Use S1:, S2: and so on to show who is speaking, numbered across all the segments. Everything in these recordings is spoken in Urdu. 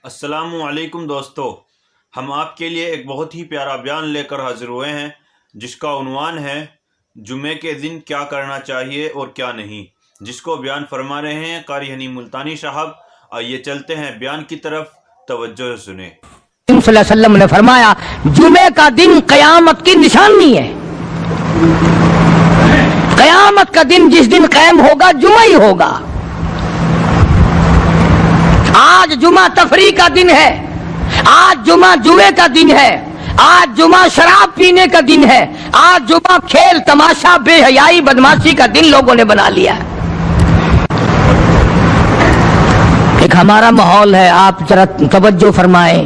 S1: السلام علیکم دوستو، ہم آپ کے لیے ایک بہت ہی پیارا بیان لے کر حاضر ہوئے ہیں جس کا عنوان ہے جمعے کے دن کیا کرنا چاہیے اور کیا نہیں، جس کو بیان فرما رہے ہیں قاری حنی ملتانی صاحب۔ آئیے چلتے ہیں بیان کی طرف، توجہ سنیں۔
S2: صلی اللہ علیہ وسلم نے فرمایا جمعے کا دن قیامت کی نشانی ہے۔ قیامت کا دن جس دن قائم ہوگا جمعہ ہی ہوگا۔ آج جمعہ تفریح کا دن ہے، آج جمعہ جوئے کا دن ہے، آج جمعہ شراب پینے کا دن ہے، آج جمعہ کھیل تماشا بے حیائی بدماشی کا دن لوگوں نے بنا لیا ہے۔ ایک ہمارا ماحول ہے، آپ ذرا توجہ فرمائیں۔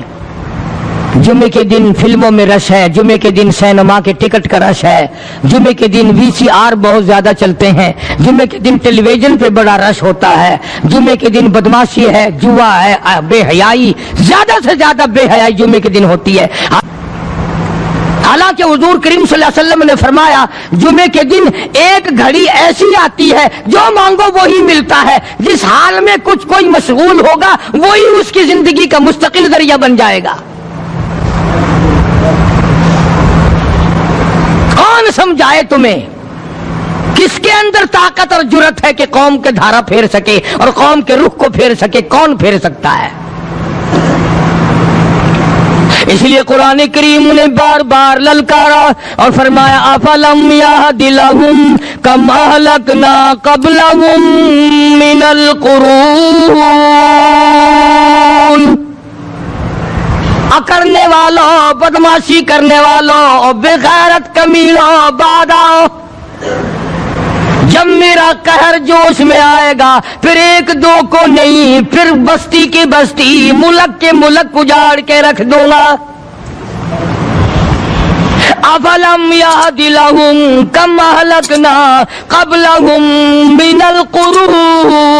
S2: جمعے کے دن فلموں میں رش ہے، جمعے کے دن سینما کے ٹکٹ کا رش ہے، جمعے کے دن VCR بہت زیادہ چلتے ہیں، جمعے کے دن ٹیلی ویژن پہ بڑا رش ہوتا ہے، جمعے کے دن بدماشی ہے، جوا ہے، بے حیائی، زیادہ سے زیادہ بے حیائی جمعے کے دن ہوتی ہے۔ حالانکہ حضور کریم صلی اللہ علیہ وسلم نے فرمایا جمعے کے دن ایک گھڑی ایسی آتی ہے جو مانگو وہی ملتا ہے، جس حال میں کچھ کوئی مشغول ہوگا وہی اس کی زندگی کا مستقل ذریعہ بن جائے گا۔ کون سمجھائے تمہیں؟ کس کے اندر طاقت اور جرت ہے کہ قوم کے دھارا پھیر سکے اور قوم کے رخ کو پھیر سکے؟ کون پھیر سکتا ہے؟ اس لیے قرآن کریم نے بار بار للکارا اور فرمایا افلم یہد لہم کما اہلکنا قبلہم من القرون، اکڑنے والوں، بدماشی کرنے والوں، بے غیرت کمینوں، باداؤ، جب میرا قہر جوش میں آئے گا پھر ایک دو کو نہیں، پھر بستی کی بستی، ملک کے ملک اجاڑ کے رکھ دوں گا۔ افلم یہد لہم کم اہلکنا قبلہم من القرون،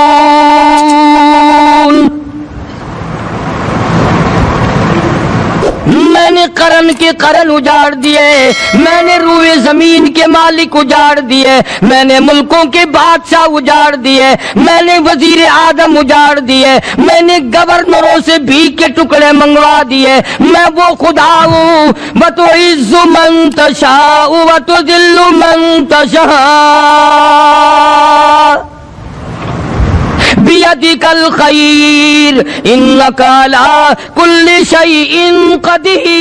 S2: میں نے قرن کے قرن اجاڑ دیے، میں نے روئے زمین کے مالک اجاڑ دیے، میں نے ملکوں کے بادشاہ اجاڑ دیے، میں نے وزیر اعظم اجاڑ دیے، میں نے گورنروں سے بھیک کے ٹکڑے منگوا دیے۔ میں وہ خدا ہوں وتعز من تشاء وتذل من تشاء بیدک الخیر انک علی کل شیء قدیر۔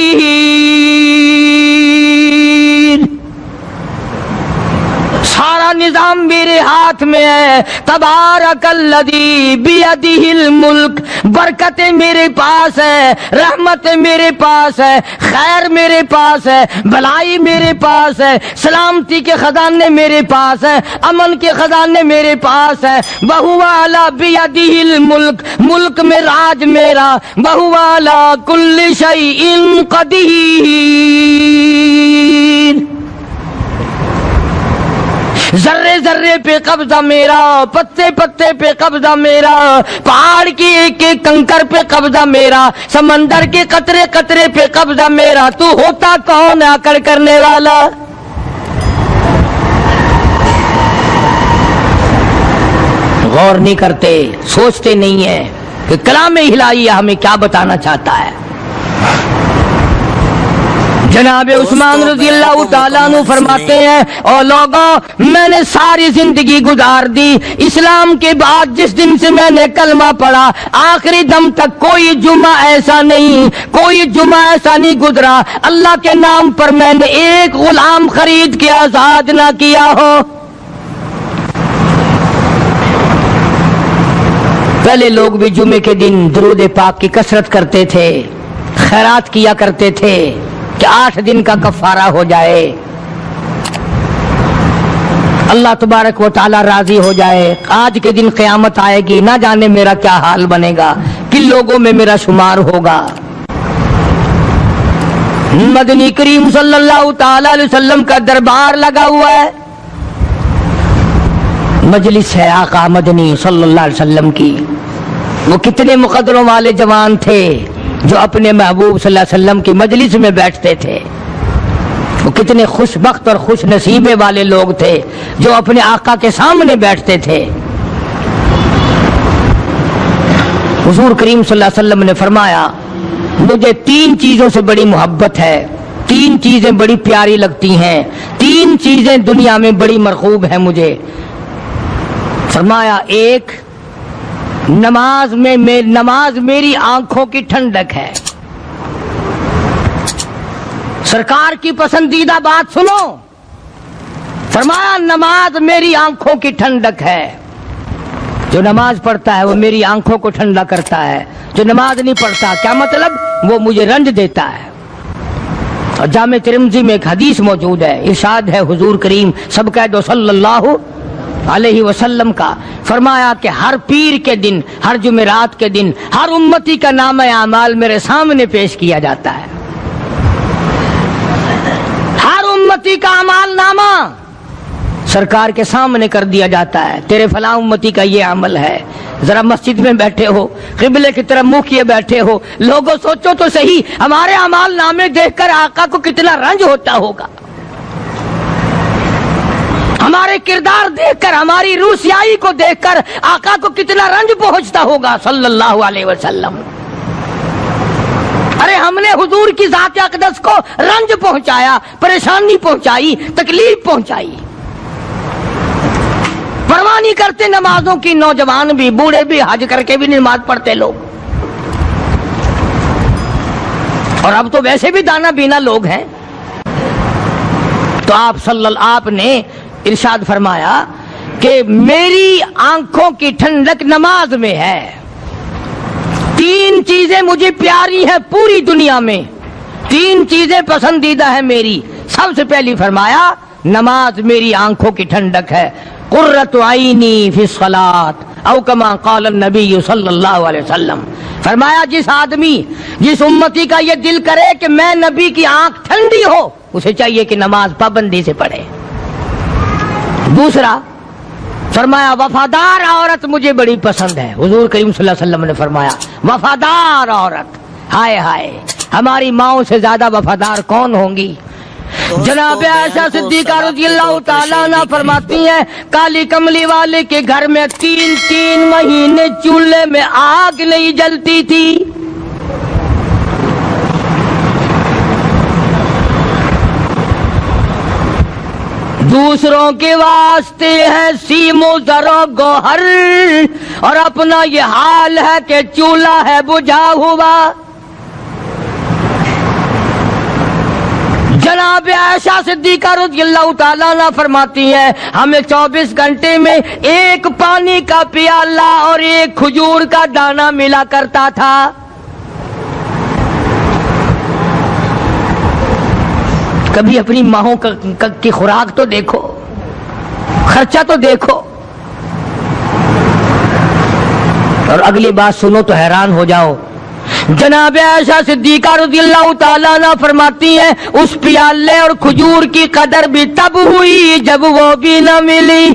S2: سارا نظام میرے ہاتھ میں ہے۔ تبارک الذی بیدہ الملک، برکتیں میرے پاس ہے، رحمتیں میرے پاس ہے، خیر میرے پاس ہے، بھلائی میرے پاس ہے، سلامتی کے خزانے میرے پاس ہے، امن کے خزانے میرے پاس ہے۔ وہو علی بیدہ الملک، ملک میں راج میرا، وہو علی کل شیء قدیر۔ ذرے ذرے پہ قبضہ میرا، پتے پتے پہ قبضہ میرا، پہاڑ کی ایک ایک کنکر پہ قبضہ میرا، سمندر کے قطرے قطرے پہ قبضہ میرا۔ تو ہوتا کون ہے اکڑ کرنے والا؟ غور نہیں کرتے، سوچتے نہیں ہیں کہ کلام الہی ہمیں کیا بتانا چاہتا ہے۔ جناب عثمان رضی اللہ تعالیٰ عنہ فرماتے ہیں اور لوگوں میں نے ساری زندگی گزار دی، اسلام کے بعد جس دن سے میں نے کلمہ پڑھا آخری دم تک کوئی جمعہ ایسا نہیں، کوئی جمعہ ایسا نہیں گزرا اللہ کے نام پر میں نے ایک غلام خرید کے آزاد نہ کیا ہو۔ پہلے لوگ بھی جمعے کے دن درود پاک کی کثرت کرتے تھے، خیرات کیا کرتے تھے کہ 8 دن کا کفارہ ہو جائے، اللہ تبارک و تعالی راضی ہو جائے۔ آج کے دن قیامت آئے گی، نہ جانے میرا کیا حال بنے گا، کن لوگوں میں میرا شمار ہوگا۔ مدنی کریم صلی اللہ تعالی علیہ وسلم کا دربار لگا ہوا ہے، مجلس ہے آقا مدنی صلی اللہ علیہ وسلم کی۔ وہ کتنے مقدروں والے جوان تھے جو اپنے محبوب صلی اللہ علیہ وسلم کی مجلس میں بیٹھتے تھے، وہ کتنے خوش بخت اور خوش نصیبے والے لوگ تھے جو اپنے آقا کے سامنے بیٹھتے تھے۔ حضور کریم صلی اللہ علیہ وسلم نے فرمایا مجھے 3 چیزوں سے بڑی محبت ہے، 3 چیزیں بڑی پیاری لگتی ہیں، 3 چیزیں دنیا میں بڑی مرغوب ہیں مجھے۔ فرمایا ایک نماز میری آنکھوں کی ٹھنڈک ہے۔ سرکار کی پسندیدہ بات سنو، فرمایا نماز میری آنکھوں کی ٹھنڈک ہے۔ جو نماز پڑھتا ہے وہ میری آنکھوں کو ٹھنڈا کرتا ہے، جو نماز نہیں پڑھتا کیا مطلب؟ وہ مجھے رنج دیتا ہے۔ اور جامع ترمذی میں ایک حدیث موجود ہے، ارشاد ہے حضور کریم سب کہہ دو صلی اللہ علیہ وسلم کا، فرمایا کہ ہر پیر کے دن، ہر جمعرات کے دن ہر امتی کا نامہ اعمال میرے سامنے پیش کیا جاتا ہے۔ ہر امتی کا اعمال نامہ سرکار کے سامنے کر دیا جاتا ہے، تیرے فلاں امتی کا یہ عمل ہے۔ ذرا مسجد میں بیٹھے ہو، قبلے کی طرف منہ کیے بیٹھے ہو، لوگوں سوچو تو صحیح ہمارے اعمال نامے دیکھ کر آقا کو کتنا رنج ہوتا ہوگا، ہمارے کردار دیکھ کر، ہماری روسیائی کو دیکھ کر آقا کو کتنا رنج پہنچتا ہوگا صلی اللہ علیہ وسلم۔ ارے ہم نے حضور کی ذات اقدس کو رنج پہنچایا، پریشانی پہنچائی، تکلیف پہنچائی، پرواہ نہیں کرتے نمازوں کی، نوجوان بھی بوڑھے بھی حج کر کے بھی نماز پڑھتے لوگ، اور اب تو ویسے بھی دانا بینا لوگ ہیں۔ تو آپ نے ارشاد فرمایا کہ میری آنکھوں کی ٹھنڈک نماز میں ہے، 3 چیزیں مجھے پیاری ہیں پوری دنیا میں، 3 چیزیں پسندیدہ ہیں میری۔ سب سے پہلی فرمایا نماز میری آنکھوں کی ٹھنڈک ہے، قرۃ عینی فی الصلاۃ او کما قال النبی صلی اللہ علیہ وسلم۔ فرمایا جس امتی کا یہ دل کرے کہ میں نبی کی آنکھ ٹھنڈی ہو، اسے چاہیے کہ نماز پابندی سے پڑھے۔ دوسرا فرمایا وفادار عورت مجھے بڑی پسند ہے۔ حضور کریم صلی اللہ علیہ وسلم نے فرمایا وفادار عورت، ہائے ہائے ہماری ماؤں سے زیادہ وفادار کون ہوں گی؟ جناب عائشہ صدیقہ رضی اللہ تعالیٰ عنہ فرماتی ہیں کالی کملی والے کے گھر میں 3 مہینے چولہے میں آگ نہیں جلتی تھی۔ دوسروں کے واسطے ہے سیم و زر و گوہر، اور اپنا یہ حال ہے کہ چولہا ہے بجھا ہوا۔ جناب عائشہ صدیقہ رضی اللہ تعالیٰ عنہ فرماتی ہیں ہمیں 24 گھنٹے میں 1 پانی کا پیالہ اور 1 کھجور کا دانہ ملا کرتا تھا۔ کبھی اپنی ماہوں کی خوراک تو دیکھو، خرچہ تو دیکھو، اور اگلی بات سنو تو حیران ہو جاؤ۔ جناب عائشہ صدیقہ رضی اللہ تعالیٰ عنہ فرماتی ہیں اس پیالے اور کھجور کی قدر بھی تب ہوئی جب وہ بھی نہ ملی۔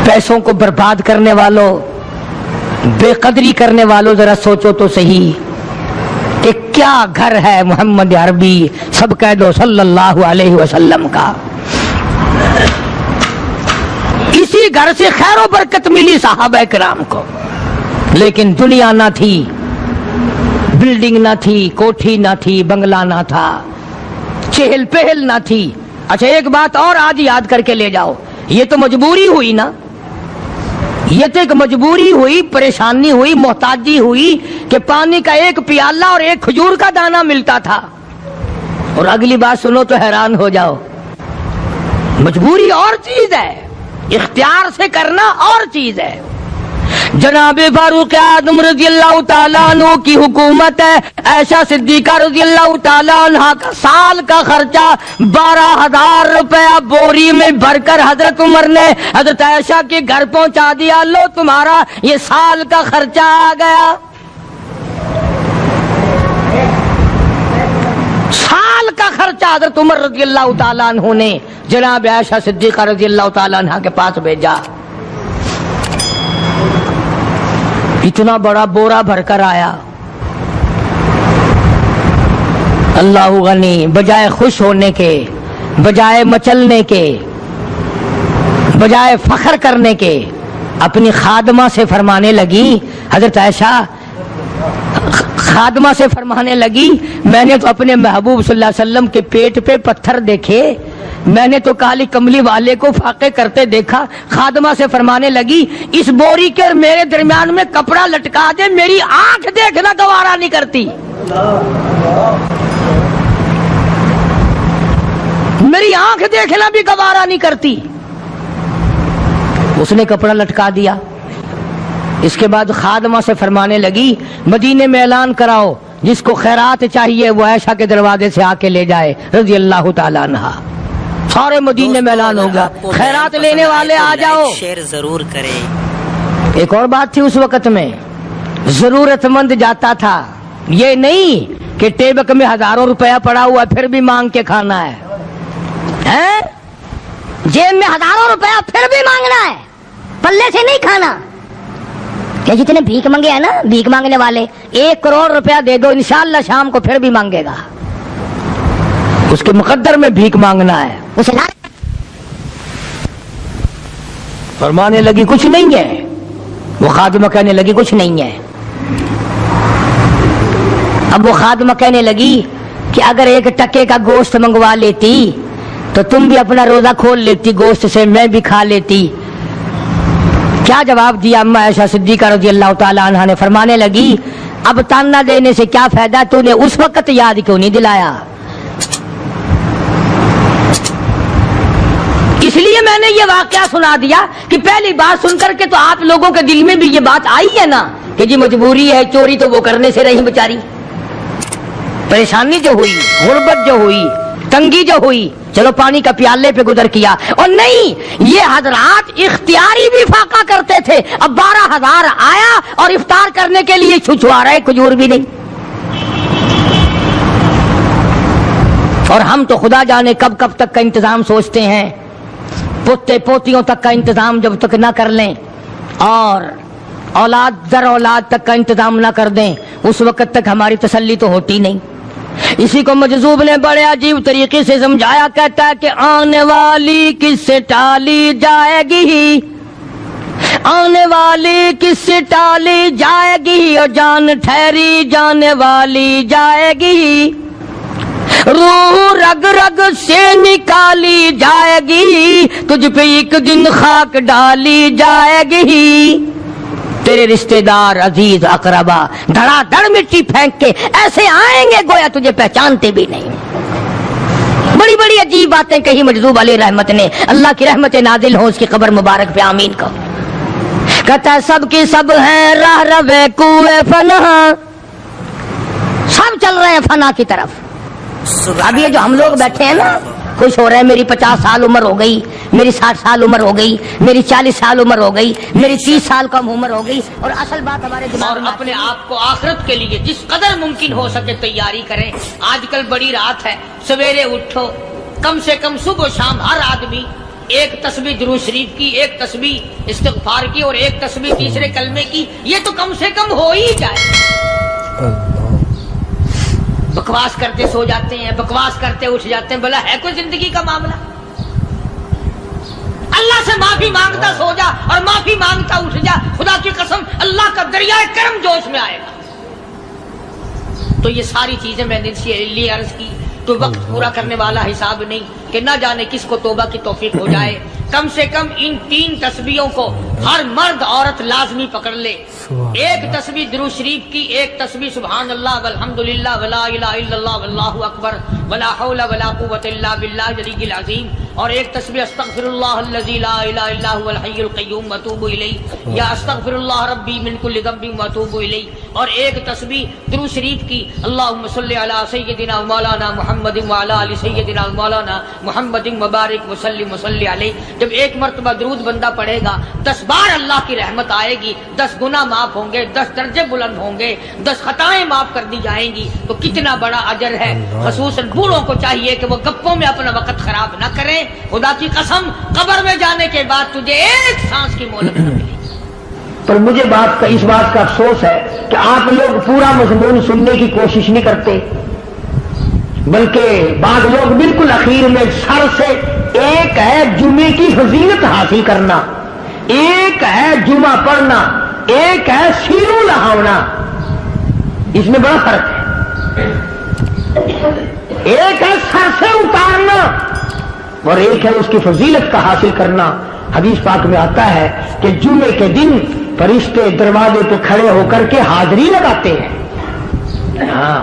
S2: پیسوں کو برباد کرنے والوں، بے قدری کرنے والوں، ذرا سوچو تو صحیح کہ کیا گھر ہے محمد عربی سب کہہ دو صلی اللہ علیہ وسلم کا۔ اسی گھر سے خیر و برکت ملی صحابہ کرام کو، لیکن دنیا نہ تھی، بلڈنگ نہ تھی، کوٹھی نہ تھی، بنگلہ نہ تھا، چہل پہل نہ تھی۔ اچھا ایک بات اور آج یاد کر کے لے جاؤ، یہ تو مجبوری ہوئی نا، یہ تو ایک مجبوری ہوئی، پریشانی ہوئی، محتاجی ہوئی کہ پانی کا 1 پیالہ اور 1 کھجور کا دانہ ملتا تھا۔ اور اگلی بات سنو تو حیران ہو جاؤ، مجبوری اور چیز ہے، اختیار سے کرنا اور چیز ہے۔ جناب فاروق اعظم رضی اللہ تعالیٰ عنہ کی حکومت ہے، عائشہ صدیقہ رضی اللہ تعالیٰ عنہ کا سال کا خرچہ 12,000 روپیہ بوری میں بھر کر حضرت عمر نے حضرت عائشہ کے گھر پہنچا دیا، لو تمہارا یہ سال کا خرچہ آ گیا۔ سال کا خرچہ حضرت عمر رضی اللہ تعالیٰ عنہ نے جناب عائشہ صدیقہ رضی اللہ تعالیٰ عنہ کے پاس بھیجا۔ اتنا بڑا بورا بھر کر آیا۔ اللہ غنی، بجائے خوش ہونے کے، بجائے مچلنے کے، بجائے فخر کرنے کے اپنی خادمہ سے فرمانے لگی، حضرت عائشہ خادمہ سے فرمانے لگی، میں نے تو اپنے محبوب صلی اللہ علیہ وسلم کے پیٹ پہ پتھر دیکھے، میں نے تو کالی کملی والے کو فاقے کرتے دیکھا۔ خادمہ سے فرمانے لگی، اس بوری کے اور میرے درمیان میں کپڑا لٹکا دے، میری آنکھ دیکھنا گوارا نہیں کرتی، میری آنکھ دیکھنا بھی گوارا نہیں کرتی۔ اس نے کپڑا لٹکا دیا۔ اس کے بعد خادمہ سے فرمانے لگی، مدینے میں اعلان کراؤ، جس کو خیرات چاہیے وہ عائشہ کے دروازے سے آ کے لے جائے رضی اللہ تعالیٰ عنہ۔ سارے مدینے میں اعلان ہوگا، خیرات لینے والے آ جاؤ۔
S3: شیئر ضرور کریں۔
S2: ایک اور بات تھی اس وقت میں، ضرورت مند جاتا تھا، یہ نہیں کہ ٹیبک میں ہزاروں روپیہ پڑا ہوا پھر بھی مانگ کے کھانا ہے، جیب میں ہزاروں روپیہ پھر بھی مانگنا ہے، پلے سے نہیں کھانا۔ کہ جتنے بھیک مانگے ہیں نا، بھیک مانگنے والے، 1 کروڑ روپیہ دے دو انشاءاللہ شام کو پھر بھی مانگے گا، اس کے مقدر میں بھیک مانگنا ہے۔ اسے فرمانے لگی کچھ نہیں ہے، وہ خادمہ کہنے لگی کچھ نہیں ہے۔ اب وہ خادمہ کہنے لگی کہ اگر 1 ٹکے کا گوشت منگوا لیتی تو تم بھی اپنا روزہ کھول لیتی گوشت سے، میں بھی کھا لیتی۔ کیا جواب دیا اما عائشہ صدیقہ رضی اللہ تعالیٰ عنہ نے؟ فرمانے لگی، اب تانا دینے سے کیا فائدہ، تو نے اس وقت یاد کیوں نہیں دلایا؟ اس لیے میں نے یہ واقعہ سنا دیا کہ پہلی بات سن کر کے تو آپ لوگوں کے دل میں بھی یہ بات آئی ہے نا کہ جی مجبوری ہے، چوری تو وہ کرنے سے رہی بیچاری، پریشانی جو ہوئی، غربت جو ہوئی، تنگی جو ہوئی، چلو پانی کا پیالے پہ گزر کیا۔ اور نہیں، یہ حضرات اختیاری بھی فاقہ کرتے تھے۔ اب 12,000 آیا اور افطار کرنے کے لیے چھچوا رہے، کھجور بھی نہیں۔ اور ہم تو خدا جانے کب کب تک کا انتظام سوچتے ہیں، پوتے پوتیوں تک کا انتظام جب تک نہ کر لیں اور اولاد در اولاد تک کا انتظام نہ کر دیں، اس وقت تک ہماری تسلی تو ہوتی نہیں۔ اسی کو مجذوب نے بڑے عجیب طریقے سے سمجھایا، کہتا ہے کہ آنے والی کس سے ٹالی جائے گی، آنے والی کس سے ٹالی جائے گی، اور جان ٹھہری جانے والی جائے گی، روح رگ رگ سے نکالی جائے گی، تجھ پہ ایک دن خاک ڈالی جائے گی، تیرے رشتہ دار عزیز اقربا دھڑا دھڑ مٹی پھینک کے ایسے آئیں گے گویا تجھے پہچانتے بھی نہیں۔ بڑی بڑی عجیب باتیں کہی مجذوب علیہ رحمت نے، اللہ کی رحمت نازل ہو اس کی قبر مبارک پہ، آمین کہو۔ کہتا ہے سب کی سب ہیں راہ روے کوئے فنا، سب چل رہے ہیں فنا کی طرف۔ اب یہ جو ہم لوگ بیٹھے ہیں نا، خوش ہو رہے ہیں، میری 50 سال عمر ہو گئی، میری 60 سال عمر ہو گئی، میری 40 سال عمر ہو گئی، میری 30 سال کم عمر ہو گئی، اور اصل بات ہمارے دماغ میں
S4: اپنے آپ کو آخرت کے لیے جس قدر ممکن ہو سکے تیاری کریں۔ آج کل بڑی رات ہے، سویرے اٹھو، کم سے کم صبح و شام ہر آدمی 1 تسبیح درود شریف کی، 1 تسبیح استغفار کی، اور 1 تسبیح تیسرے کلمے کی، یہ تو کم سے کم ہو ہی جائے۔ بکواس کرتے سو جاتے ہیں، بکواس کرتے اٹھ جاتے ہیں، بھلا ہے کوئی زندگی کا معاملہ؟ اللہ سے معافی مانگتا سو جا اور معافی مانگتا اٹھ جا، خدا کی قسم اللہ کا دریائے کرم جوش میں آئے گا۔ تو یہ ساری چیزیں میں نے اس لیے عرض کی، تو وقت پورا کرنے والا حساب نہیں کہ نہ جانے کس کو توبہ کی توفیق ہو جائے۔ کم سے کم ان 3 تسبیحوں کو ہر مرد عورت لازمی پکڑ لے۔ 1 تسبیح درود شریف کی، 1 تسبیح سبحان اللہ والحمدللہ ولا الہ الا اللہ واللہ اکبر ولا حول ولا قوت الا باللہ العلی العظیم، اور 1 تسبیح استغفر اللہ الذی لا الہ الا هو الحی القیوم واتوب الیہ، یا استغفر اللہ ربی من کل ذنب واتوب الیہ، اور 1 تسبیح درود شریف کی اللہم صلی علی سیدنا مولانا محمد وعلی آل سیدنا مولانا محمد مبارک وسلم وصلی علیہ۔ جب 1 مرتبہ درود بندہ پڑھے گا، 10 بار اللہ کی رحمت آئے گی، 10 گناہ معاف ہوں گے، 10 درجے بلند ہوں گے، 10 خطائیں معاف کر دی جائیں گی۔ تو کتنا بڑا اجر ہے۔ خصوصاً بوڑھوں کو چاہیے کہ وہ گپوں میں اپنا وقت خراب نہ کریں۔ خدا کی قسم قبر میں جانے کے بعد تجھے 1 سانس کی مہلت نہ ملے گی۔
S2: پر مجھے اس بات کا افسوس ہے کہ آپ لوگ پورا مضمون سننے کی کوشش نہیں کرتے، بلکہ بعض لوگ بالکل اخیر میں سر سے ایک ہے جمعے کی فضیلت حاصل کرنا، ایک ہے جمعہ پڑھنا، ایک ہے سیرو لہاونا، اس میں بڑا فرق ہے۔ ایک ہے سر سے اتارنا اور ایک ہے اس کی فضیلت کا حاصل کرنا۔ حدیث پاک میں آتا ہے کہ جمعے کے دن فرشتے دروازے پہ کھڑے ہو کر کے حاضری لگاتے ہیں۔ ہاں،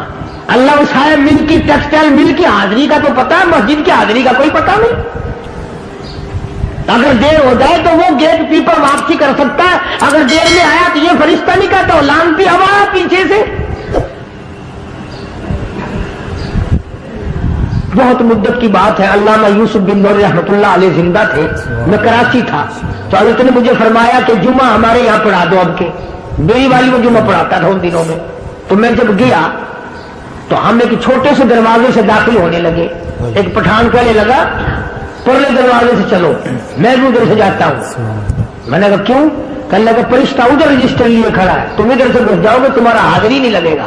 S2: اللہ صاحب مل کی ٹیکسٹائل مل کی حاضری کا تو پتا ہے، مسجد کی حاضری کا کوئی پتا نہیں۔ اگر دیر ہو جائے تو وہ گیٹ کیپر واپسی کر سکتا ہے، اگر دیر میں آیا تو یہ فرشتہ نہیں کہتا، لانتی ہوا پیچھے سے۔ بہت مدت کی بات ہے، علامہ یوسف بن نور رحمۃ اللہ علیہ زندہ تھے، میں کراچی تھا، تو حضرت نے مجھے فرمایا کہ جمعہ ہمارے یہاں پڑھا دو اب کے۔ میری والی وہ جمعہ پڑھاتا تھا ان دنوں میں، تو میں جب گیا تو ہم ایک چھوٹے سے دروازے سے داخل ہونے لگے۔ ایک پٹھان کہنے لگا پرلے دروازے سے چلو، میں بھی ادھر سے جاتا ہوں۔ میں نے کہا کیوں؟ کہنے لگا فرشتہ ادھر رجسٹر لیے کھڑا ہے، تم ادھر سے گھس جاؤ گے تمہارا حاضری نہیں لگے گا۔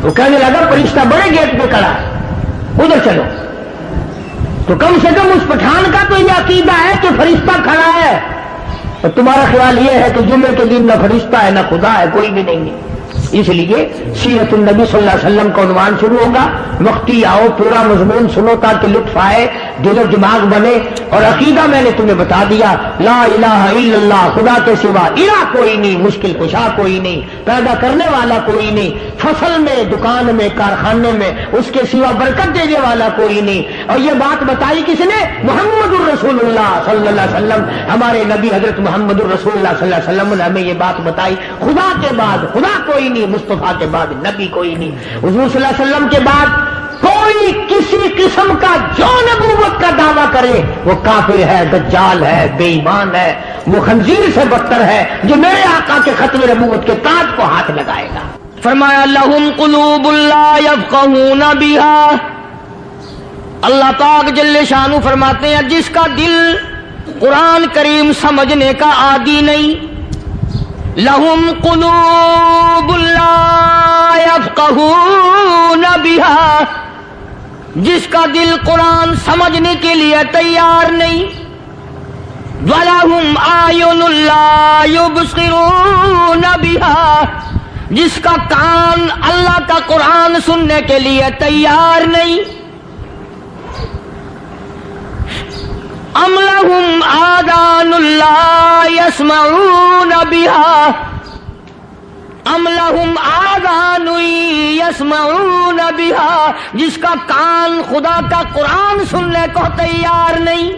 S2: وہ کہنے لگا فرشتہ بڑے گیٹ پہ کھڑا ہے، ادھر چلو۔ تو کم سے کم اس پٹھان کا تو یہ عقیدہ ہے کہ فرشتہ کھڑا ہے، اور تمہارا خیال یہ ہے کہ جمعے کے دن نہ فرشتہ ہے نہ خدا ہے، کوئی بھی نہیں ہے۔ اس لیے سیرت النبی صلی اللہ علیہ وسلم کا عنوان شروع ہوگا، وقتی آؤ پورا مضمون سنو تاکہ لطف آئے، دل و دماغ بنے۔ اور عقیدہ میں نے تمہیں بتا دیا، لا الہ الا اللہ، خدا کے سوا الہ کوئی نہیں، مشکل کشا کوئی نہیں، پیدا کرنے والا کوئی نہیں، فصل میں دکان میں کارخانے میں اس کے سوا برکت دینے والا کوئی نہیں۔ اور یہ بات بتائی کس نے؟ محمد الرسول اللہ صلی اللہ علیہ وسلم، ہمارے نبی حضرت محمد الرسول اللہ صلی اللہ علیہ وسلم نے ہمیں یہ بات بتائی، خدا کے بعد خدا کوئی نہیں، مصطفیٰ کے بعد نبی کوئی نہیں، حضور صلی اللہ علیہ وسلم کے بعد کوئی کسی قسم کا جو نبوت کا دعویٰ کرے وہ کافر ہے، دجال ہے، بے ایمان ہے، وہ خنزیر سے بدتر ہے جو میرے آقا کے ختم نبوت کے تاج کو ہاتھ لگائے گا۔
S4: فرمایا لہم قلوب لا یفقہون بہا، اللہ پاک جل شانہ فرماتے ہیں جس کا دل قرآن کریم سمجھنے کا عادی نہیں، لہم قلوب لا یفقہون بہا، جس کا دل قرآن سمجھنے کے لیے تیار نہیں، وَلَهُمْ أَعْيُنٌ لَا يُبْصِرُونَ بِهَا، جس کا کان اللہ کا قرآن سننے کے لیے تیار نہیں، أَمْ لَهُمْ آذَانٌ لَا يَسْمَعُونَ بِهَا، ام لہم آذان یسمعون بہا، جس کا کان خدا کا قرآن سننے کو تیار نہیں۔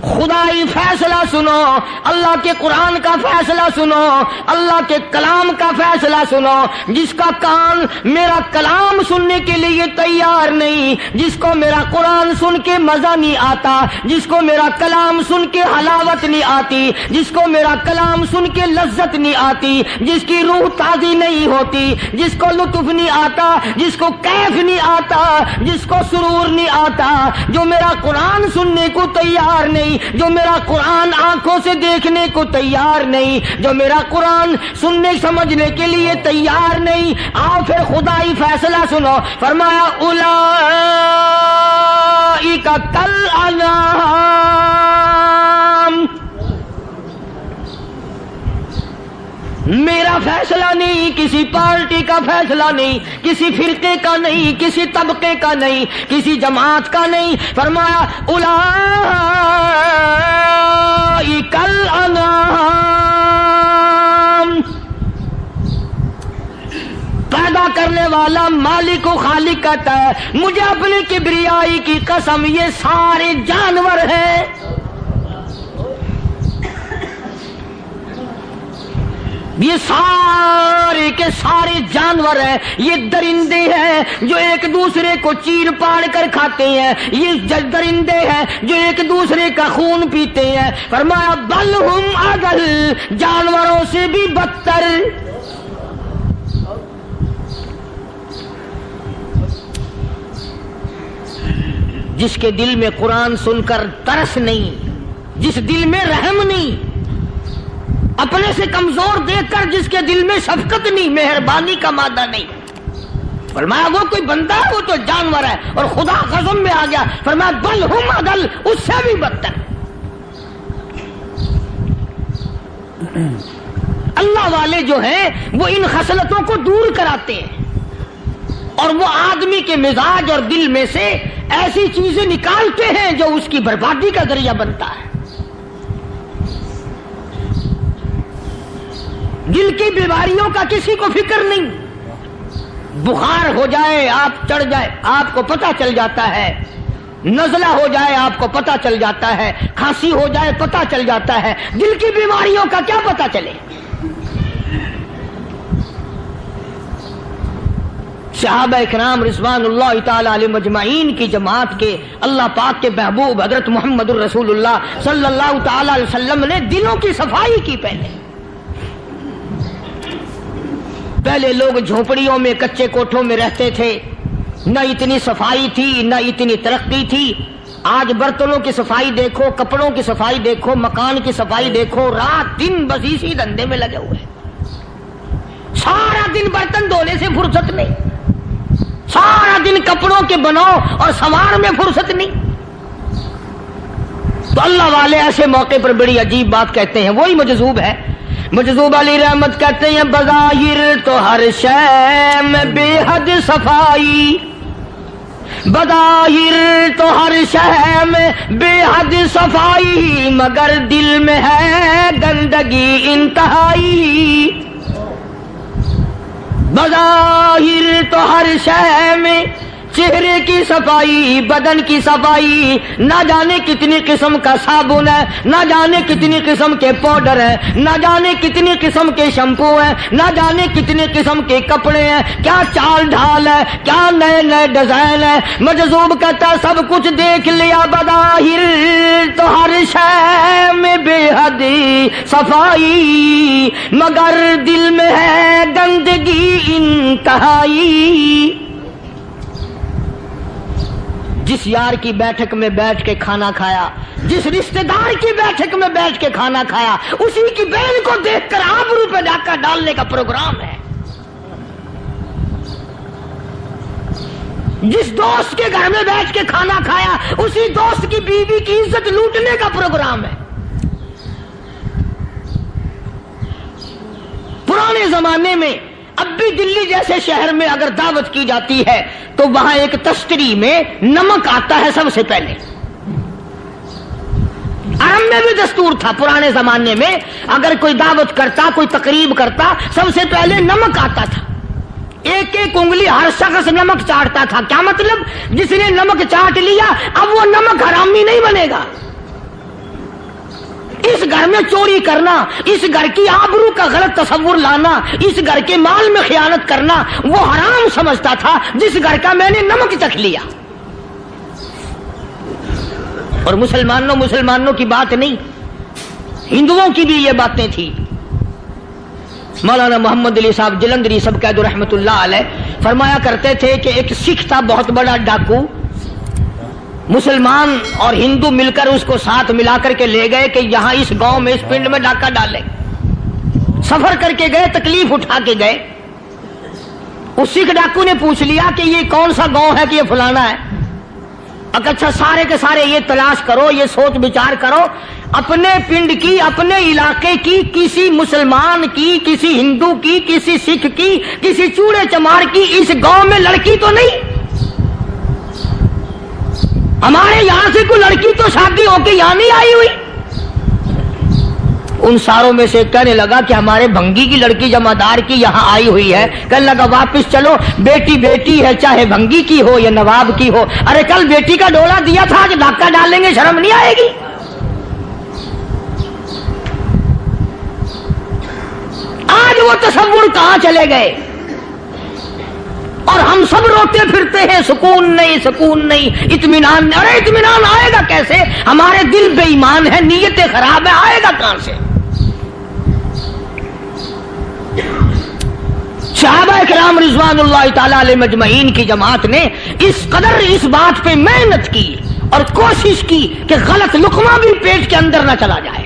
S4: خدائی فیصلہ سنو، اللہ کے قرآن کا فیصلہ سنو، اللہ کے کلام کا فیصلہ سنو۔ جس کا کان میرا کلام سننے کے لیے تیار نہیں، جس کو میرا قرآن سن کے مزہ نہیں آتا، جس کو میرا کلام سن کے حلاوت نہیں آتی، جس کو میرا کلام سن کے لذت نہیں آتی، جس کی روح تازی نہیں ہوتی، جس کو لطف نہیں آتا، جس کو کیف نہیں آتا، جس کو سرور نہیں آتا، جو میرا قرآن سننے کو تیار نہیں، جو میرا قرآن آنکھوں سے دیکھنے کو تیار نہیں، جو میرا قرآن سننے سمجھنے کے لیے تیار نہیں، آؤ پھر خدائی فیصلہ سنو۔ فرمایا اولئک کالانعام، میرا فیصلہ نہیں، کسی پارٹی کا فیصلہ نہیں، کسی فرقے کا نہیں، کسی طبقے کا نہیں، کسی جماعت کا نہیں۔ فرمایا اولئک الانعام، پیدا کرنے والا مالک و خالق کہتا ہے مجھے اپنی کبریائی کی قسم یہ سارے جانور ہیں، یہ سارے کے سارے جانور ہیں، یہ درندے ہیں جو ایک دوسرے کو چیر پاڑ کر کھاتے ہیں، یہ درندے ہیں جو ایک دوسرے کا خون پیتے ہیں۔ فرمایا بل ہم اضل، جانوروں سے بھی بدتر۔ جس کے دل میں قرآن سن کر ترس نہیں، جس دل میں رحم نہیں، اپنے سے کمزور دیکھ کر جس کے دل میں شفقت نہیں، مہربانی کا مادہ نہیں. فرمایا وہ کوئی بندہ ہے، وہ تو جانور ہے. اور خدا غضب میں آ گیا، فرمایا بل ہم اضل، اس سے بھی بدتر. اللہ والے جو ہیں وہ ان خصلتوں کو دور کراتے ہیں، اور وہ آدمی کے مزاج اور دل میں سے ایسی چیزیں نکالتے ہیں جو اس کی بربادی کا ذریعہ بنتا ہے. دل کی بیماریوں کا کسی کو فکر نہیں. بخار ہو جائے، آپ چڑھ جائے، آپ کو پتہ چل جاتا ہے. نزلہ ہو جائے، آپ کو پتہ چل جاتا ہے. کھانسی ہو جائے، پتہ چل جاتا ہے. دل کی بیماریوں کا کیا پتہ چلے؟ صحابہ اکرام رضوان اللہ تعالی علیہ مجمعین کی جماعت کے اللہ پاک کے محبوب حضرت محمد الرسول اللہ صلی اللہ تعالی علیہ وسلم نے دلوں کی صفائی کی. پہلے لوگ جھونپڑیوں میں، کچے کوٹھوں میں رہتے تھے، نہ اتنی صفائی تھی، نہ اتنی ترقی تھی. آج برتنوں کی صفائی دیکھو، کپڑوں کی صفائی دیکھو، مکان کی صفائی دیکھو. رات دن بس اسی دھندے میں لگے ہوئے، سارا دن برتن دھونے سے فرصت نہیں، سارا دن کپڑوں کے بناؤ اور سنوار میں فرصت نہیں. تو اللہ والے ایسے موقع پر بڑی عجیب بات کہتے ہیں. وہی مجذوب ہے، مجذوب علی رحمت کہتے ہیں بظاہر تو ہر شے میں بے حد صفائی، بظاہر تو ہر شے میں بے حد صفائی، مگر دل میں ہے گندگی انتہائی. بظاہر تو ہر شے میں چہرے کی صفائی، بدن کی صفائی، نہ جانے کتنی قسم کا صابن ہے، نہ جانے کتنی قسم کے پاؤڈر ہیں، نہ جانے کتنی قسم کے شیمپو ہیں، نہ جانے کتنی قسم کے کپڑے ہیں، کیا چال ڈھال ہے، کیا نئے نئے ڈیزائن ہے. مجذوب کہتا سب کچھ دیکھ لیا، بظاہر تو ہر شے میں بے حد صفائی، مگر دل میں ہے گندگی انتہائی. جس یار کی بیٹھک میں بیٹھ کے کھانا کھایا، جس رشتہ دار کی بیٹھک میں بیٹھ کے کھانا کھایا، اسی کی بہن کو دیکھ کر آبرو پہ ڈاکہ ڈالنے کا پروگرام ہے. جس دوست کے گھر میں بیٹھ کے کھانا کھایا، اسی دوست کی بیوی کی عزت لوٹنے کا پروگرام ہے. پرانے زمانے میں اب بھی دلی جیسے شہر میں اگر دعوت کی جاتی ہے تو وہاں ایک تشتری میں نمک آتا ہے سب سے پہلے. عرب میں بھی دستور تھا پرانے زمانے میں، اگر کوئی دعوت کرتا، کوئی تقریب کرتا، سب سے پہلے نمک آتا تھا. ایک ایک انگلی ہر شخص نمک چاٹتا تھا. کیا مطلب؟ جس نے نمک چاٹ لیا اب وہ نمک حرامی نہیں بنے گا. اس گھر میں چوری کرنا، اس گھر کی آبرو کا غلط تصور لانا، اس گھر کے مال میں خیانت کرنا وہ حرام سمجھتا تھا جس گھر کا میں نے نمک چکھ لیا. اور مسلمانوں کی بات نہیں، ہندوؤں کی بھی یہ باتیں تھی. مولانا محمد علی صاحب جلندری سب قید رحمت اللہ علیہ فرمایا کرتے تھے کہ ایک سکھ تھا بہت بڑا ڈاکو، مسلمان اور ہندو مل کر اس کو ساتھ ملا کر کے لے گئے کہ یہاں اس گاؤں میں، اس پنڈ میں ڈاکہ ڈالے. سفر کر کے گئے، تکلیف اٹھا کے گئے. اس سکھ ڈاکو نے پوچھ لیا کہ یہ کون سا گاؤں ہے کہ یہ فلانا ہے. اچھا سارے کے سارے یہ تلاش کرو، یہ سوچ بچار کرو، اپنے پنڈ کی، اپنے علاقے کی، کسی مسلمان کی، کسی ہندو کی، کسی سکھ کی، کسی چوڑے چمار کی اس گاؤں میں لڑکی تو نہیں؟ ہمارے یہاں سے کوئی لڑکی تو شادی ہو کے یہاں نہیں آئی ہوئی. ان ساروں میں سے کہنے لگا کہ ہمارے بھنگی کی لڑکی جمعدار کی یہاں آئی ہوئی ہے. کہنے لگا واپس چلو، بیٹی بیٹی ہے چاہے بھنگی کی ہو یا نواب کی ہو. ارے کل بیٹی کا ڈولا دیا تھا، آج ڈاکہ ڈالیں گے، شرم نہیں آئے گی؟ آج وہ تصور کہاں چلے گئے؟ اور ہم سب روتے پھرتے ہیں، سکون نہیں، سکون نہیں، اطمینان نہیں. ارے اطمینان آئے گا کیسے؟ ہمارے دل بے ایمان ہے، نیتیں خراب ہے، آئے گا کہاں سے؟ صحابہ کرام رضوان اللہ تعالی علیہ مجمعین کی جماعت نے اس قدر اس بات پہ محنت کی اور کوشش کی کہ غلط لقمہ بھی پیٹ کے اندر نہ چلا جائے.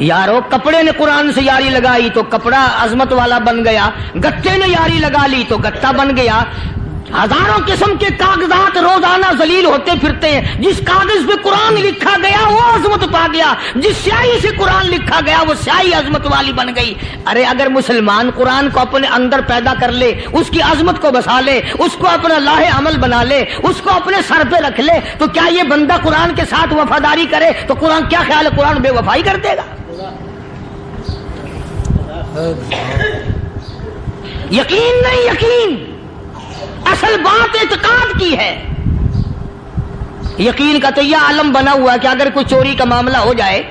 S2: یارو کپڑے نے قرآن سے یاری لگائی تو کپڑا عظمت والا بن گیا، گتے نے یاری لگا لی تو گتا بن گیا۔ ہزاروں قسم کے کاغذات روزانہ ذلیل ہوتے پھرتے ہیں، جس کاغذ پہ قرآن لکھا گیا وہ عظمت پا گیا، جس سیاہی سے قرآن لکھا گیا وہ سیاہی عظمت والی بن گئی۔ ارے اگر مسلمان قرآن کو اپنے اندر پیدا کر لے، اس کی عظمت کو بسا لے، اس کو اپنا لاہ عمل بنا لے، اس کو اپنے سر پہ رکھ لے، تو کیا یہ بندہ قرآن کے ساتھ وفاداری کرے تو قرآن کیا خیال ہے قرآن بے وفائی کر دے گا؟ یقین نہیں، یقین اصل بات اعتقاد کی ہے۔ یقین کا تو یہ عالم بنا ہوا ہے کہ اگر کوئی چوری کا معاملہ ہو جائے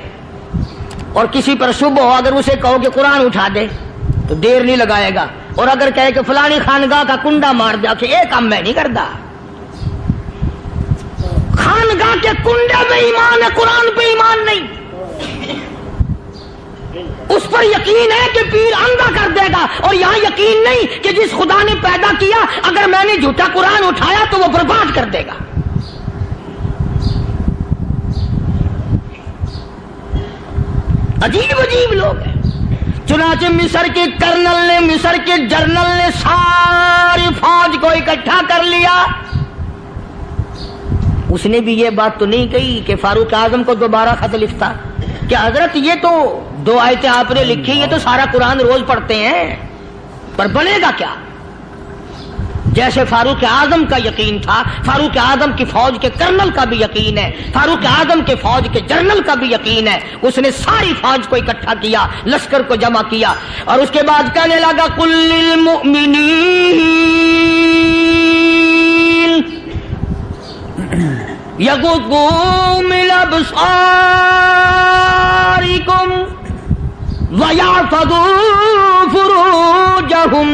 S2: اور کسی پر شبہ ہو، اگر اسے کہو کہ قرآن اٹھا دے تو دیر نہیں لگائے گا، اور اگر کہے کہ فلانی خانگاہ کا کنڈا مار دیا کہ یہ کام میں نہیں کرتا۔ خانگاہ کے کنڈے پہ ایمان ہے، قرآن پہ ایمان نہیں۔ اس پر یقین ہے کہ پیر اندھا کر دے گا، اور یہاں یقین نہیں کہ جس خدا نے پیدا کیا اگر میں نے جھوٹا قرآن اٹھایا تو وہ برباد کر دے گا۔ عجیب عجیب لوگ ہیں۔ چنانچہ مصر کے کرنل نے، مصر کے جنرل نے ساری فوج کو اکٹھا کر لیا۔ اس نے بھی یہ بات تو نہیں کہی کہ فاروق اعظم کو دوبارہ خط لکھتا کہ حضرت یہ تو 2 آیتیں آپ نے لکھی، یہ تو سارا قرآن روز پڑھتے ہیں، پر بنے گا کیا؟ جیسے فاروق اعظم کا یقین تھا، فاروق اعظم کی فوج کے کرنل کا بھی یقین ہے، فاروق اعظم کے فوج کے جنرل کا بھی یقین ہے۔ اس نے ساری فوج کو اکٹھا کیا، لشکر کو جمع کیا، اور اس کے بعد کہنے لگا قل للمؤمنین یغضوا من ابصارکم وَيَحْفَظُوا فُرُوجَهُمْ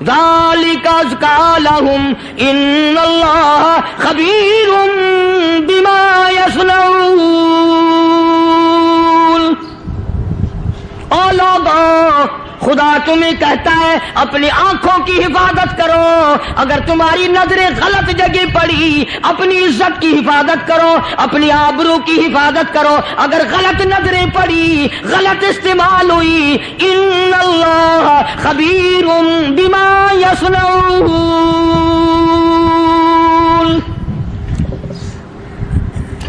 S2: ذَلِكَ أَزْكَىٰ لَهُمْ إِنَّ اللَّهَ خَبِيرٌ بِمَا يَصْنَعُونَ۔ او لوگو، خدا تمہیں کہتا ہے اپنی آنکھوں کی حفاظت کرو، اگر تمہاری نظریں غلط جگہ پڑی اپنی عزت کی حفاظت کرو، اپنی آبرو کی حفاظت کرو۔ اگر غلط نظریں پڑی، غلط استعمال ہوئی، ان اللہ خبیر بما یصنعون،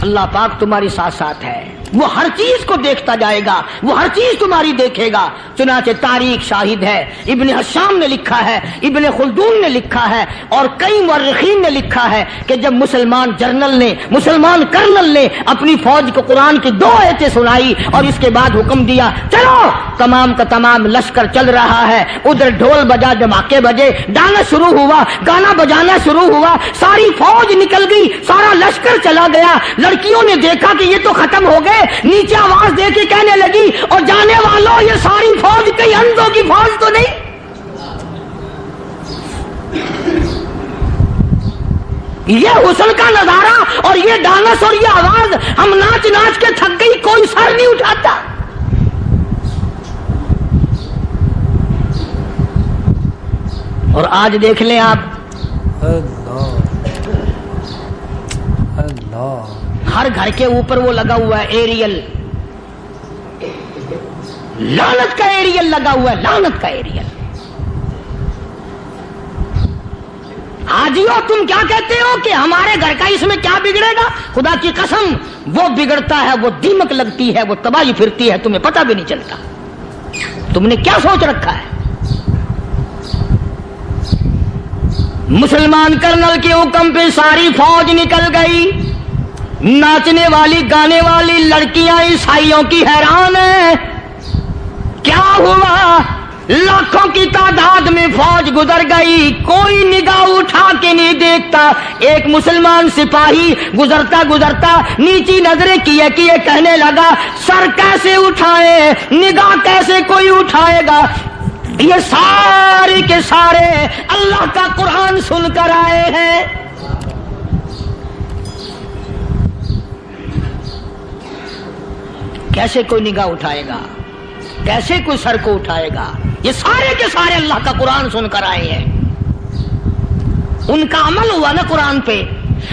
S2: اللہ پاک تمہاری ساتھ ساتھ ہے، وہ ہر چیز کو دیکھتا جائے گا، وہ ہر چیز تمہاری دیکھے گا۔ چنانچہ تاریخ شاہد ہے، ابن حشام نے لکھا ہے، ابن خلدون نے لکھا ہے، اور کئی مورخین نے لکھا ہے کہ جب مسلمان جنرل نے، مسلمان کرنل نے اپنی فوج کو قرآن کی 2 آیتیں سنائی اور اس کے بعد حکم دیا چلو، تمام کا تمام لشکر چل رہا ہے، ادھر ڈھول بجا، دھماکے بجے، ڈانا شروع ہوا، گانا بجانا شروع ہوا، ساری فوج نکل گئی، سارا لشکر چلا گیا۔ لڑکیوں نے دیکھا کہ یہ تو ختم ہو گئے، نیچے آواز دے کے کہنے لگی اور جانے والوں یہ ساری فوج کئی اندھوں کی فوج تو نہیں؟ یہ حسن کا نظارہ اور یہ ڈانس اور یہ آواز، ہم ناچ ناچ کے تھک گئی، کوئی سر نہیں اٹھاتا۔ اور آج دیکھ لیں آپ، ہر گھر کے اوپر وہ لگا ہوا ہے ایریل، لعنت کا ایریل لگا ہوا ہے، لعنت کا ایریل۔ حاجیو تم کیا کہتے ہو کہ ہمارے گھر کا اس میں کیا بگڑے گا؟ خدا کی قسم وہ بگڑتا ہے، وہ دیمک لگتی ہے، وہ تباہی پھرتی ہے، تمہیں پتہ بھی نہیں چلتا۔ تم نے کیا سوچ رکھا ہے؟ مسلمان کرنل کے حکم پہ ساری فوج نکل گئی، ناچنے والی گانے والی لڑکیاں عیسائیوں کی حیران ہیں، کیا ہوا؟ لاکھوں کی تعداد میں فوج گزر گئی، کوئی نگاہ اٹھا کے نہیں دیکھتا۔ ایک مسلمان سپاہی گزرتا گزرتا نیچی نظریں کیے کیے کہنے لگا سر کیسے اٹھائے، نگاہ کیسے کوئی اٹھائے گا؟ یہ سارے کے سارے اللہ کا قرآن سن کر آئے ہیں۔ کیسے کوئی نگاہ اٹھائے گا؟ کیسے کوئی سر کو اٹھائے گا؟ یہ سارے کے سارے اللہ کا قرآن سن کر آئے ہیں، ان کا عمل ہوا نا قرآن پہ۔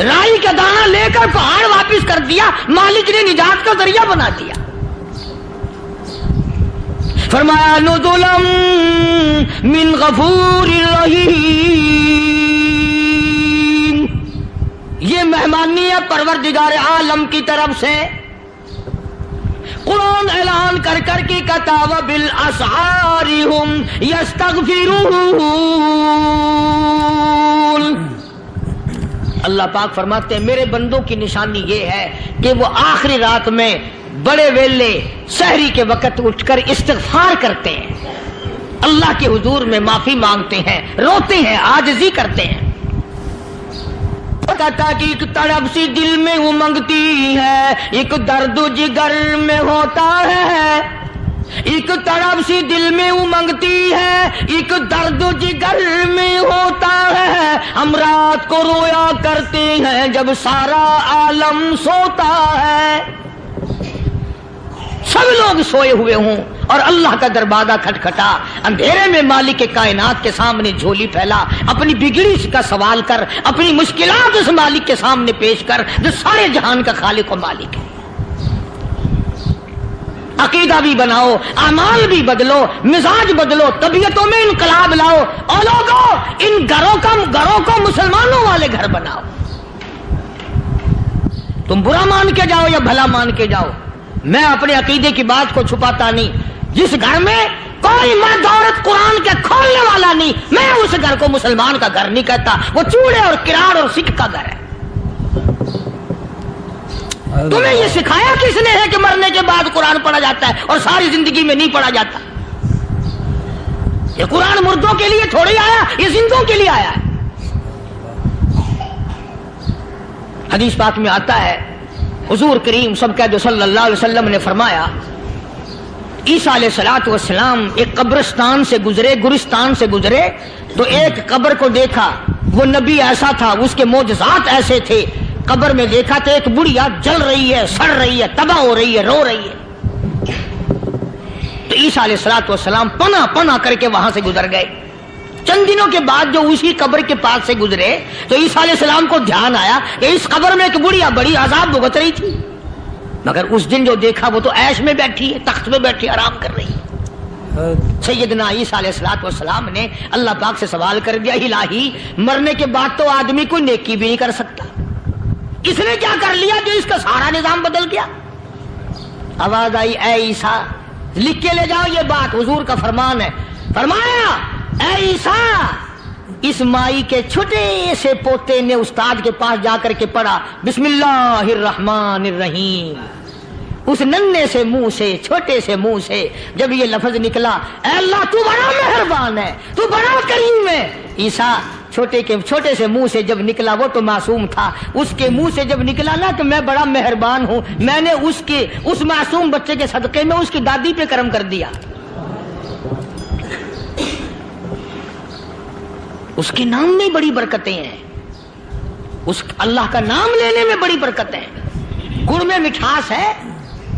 S4: رائی کا دانہ لے کر پہاڑ واپس کر دیا، مالک نے نجات کا ذریعہ بنا دیا۔ فرمایا نزلا من غفور رحیم، یہ مہمانی ہے پروردگار عالم کی طرف سے۔ قرآن اعلان کر کر کے کہتا وبالاسحار ہم یستغفرون، اللہ پاک فرماتے ہیں میرے بندوں کی نشانی یہ ہے کہ وہ آخری رات میں بڑے ویلے سحری کے وقت اٹھ کر استغفار کرتے ہیں، اللہ کے حضور میں معافی مانگتے ہیں، روتے ہیں، عاجزی کرتے ہیں۔ کہتا کہ ایک تڑپ سی دل میں امنگتی ہے، ایک درد جگر میں ہوتا ہے، ایک تڑپ سی دل میں امنگتی ہے، ایک درد جگر میں ہوتا ہے، ہم رات کو رویا کرتے ہیں جب سارا عالم سوتا ہے۔ سب لوگ سوئے ہوئے ہوں اور اللہ کا دروازہ کھٹکھٹا، اندھیرے میں مالک کائنات کے سامنے جھولی پھیلا، اپنی بگڑی کا سوال کر، اپنی مشکلات اس مالک کے سامنے پیش کر جو سارے جہان کا خالق و مالک ہے۔ عقیدہ بھی بناؤ، اعمال بھی بدلو، مزاج بدلو، طبیعتوں میں انقلاب لاؤ، اور لوگوں ان گھروں کو مسلمانوں والے گھر بناؤ۔ تم برا مان کے جاؤ یا بھلا مان کے جاؤ، میں اپنے عقیدے کی بات کو چھپاتا نہیں۔ جس گھر میں کوئی مرد عورت قرآن کے کھولنے والا نہیں، میں اس گھر کو مسلمان کا گھر نہیں کہتا، وہ چوڑے اور کراڑ اور سکھ کا گھر ہے۔ تمہیں یہ سکھایا کس نے ہے کہ مرنے کے بعد قرآن پڑھا جاتا ہے اور ساری زندگی میں نہیں پڑھا جاتا؟ یہ قرآن مردوں کے لیے تھوڑی آیا، یہ زندوں کے لیے آیا ہے۔ حدیث پاک میں آتا ہے حضور کریم سب کہہ دو صلی اللہ علیہ وسلم نے فرمایا عیسیٰ علیہ السلام ایک قبرستان سے گزرے، گورستان سے گزرے تو ایک قبر کو دیکھا، وہ نبی ایسا تھا، اس کے معجزات ایسے تھے۔ قبر میں دیکھا تو ایک بڑھیا جل رہی ہے، سڑ رہی ہے، تباہ ہو رہی ہے، رو رہی ہے۔ تو عیسیٰ علیہ السلام پناہ کر کے وہاں سے گزر گئے۔ چند دنوں کے بعد جو اسی قبر کے پاس سے گزرے تو عیسیٰ علیہ السلام کو دھیان آیا کہ اس قبر میں ایک بڑھیا بڑی عذاب بھگت رہی تھی، مگر اس دن جو دیکھا وہ تو عیش میں بیٹھی ہے، تخت میں بیٹھی آرام کر رہی ہے۔ سیدنا عیسیٰ علیہ السلام نے اللہ پاک سے سوال کر دیا، الہی مرنے کے بعد تو آدمی کوئی نیکی بھی نہیں کر سکتا، اس نے کیا کر لیا جو اس کا سارا نظام بدل گیا؟ آواز آئی اے عیسیٰ لکھ کے لے جاؤ یہ بات، حضور کا فرمان ہے۔ فرمایا اے عیسیٰ، اس مائی کے چھوٹے سے پوتے نے استاد کے پاس جا کر کے پڑھا بسم اللہ الرحمن الرحیم، اس ننھے سے منہ سے، چھوٹے سے منہ سے جب یہ لفظ نکلا اے اللہ تو بڑا مہربان ہے، تو بڑا کریم ہے، عیسیٰ چھوٹے سے منہ سے جب نکلا، وہ تو معصوم تھا، اس کے منہ سے جب نکلا نا کہ میں بڑا مہربان ہوں، میں نے اس معصوم بچے کے صدقے میں اس کی دادی پہ کرم کر دیا۔ اس کے نام میں بڑی برکتیں ہیں، اس اللہ کا نام لینے میں بڑی برکتیں ہیں۔ گڑ میں مٹھاس ہے،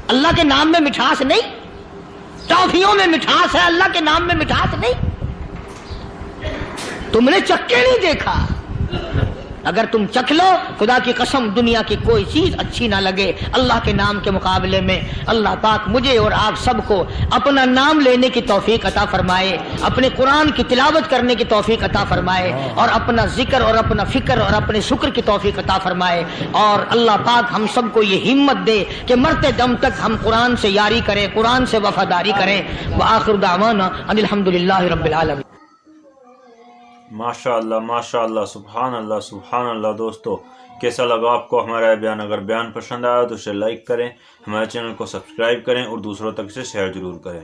S4: اللہ کے نام میں مٹھاس نہیں، ٹافیوں میں مٹھاس ہے، اللہ کے نام میں مٹھاس نہیں۔ تم نے چکھ کے نہیں دیکھا، اگر تم چکھ لو خدا کی قسم دنیا کی کوئی چیز اچھی نہ لگے اللہ کے نام کے مقابلے میں۔ اللہ پاک مجھے اور آپ سب کو اپنا نام لینے کی توفیق عطا فرمائے، اپنے قرآن کی تلاوت کرنے کی توفیق عطا فرمائے، اور اپنا ذکر اور اپنا فکر اور اپنے شکر کی توفیق عطا فرمائے، اور اللہ پاک ہم سب کو یہ ہمت دے کہ مرتے دم تک ہم قرآن سے یاری کریں، قرآن سے وفاداری کریں۔ وآخر دعوانا ان الحمدللہ رب العالمین۔
S1: ماشاء اللہ، سبحان اللہ۔ دوستو کیسا لگا آپ کو ہمارا بیان؟ اگر بیان پسند آیا تو اسے لائک کریں، ہمارے چینل کو سبسکرائب کریں اور دوسروں تک سے شیئر ضرور کریں۔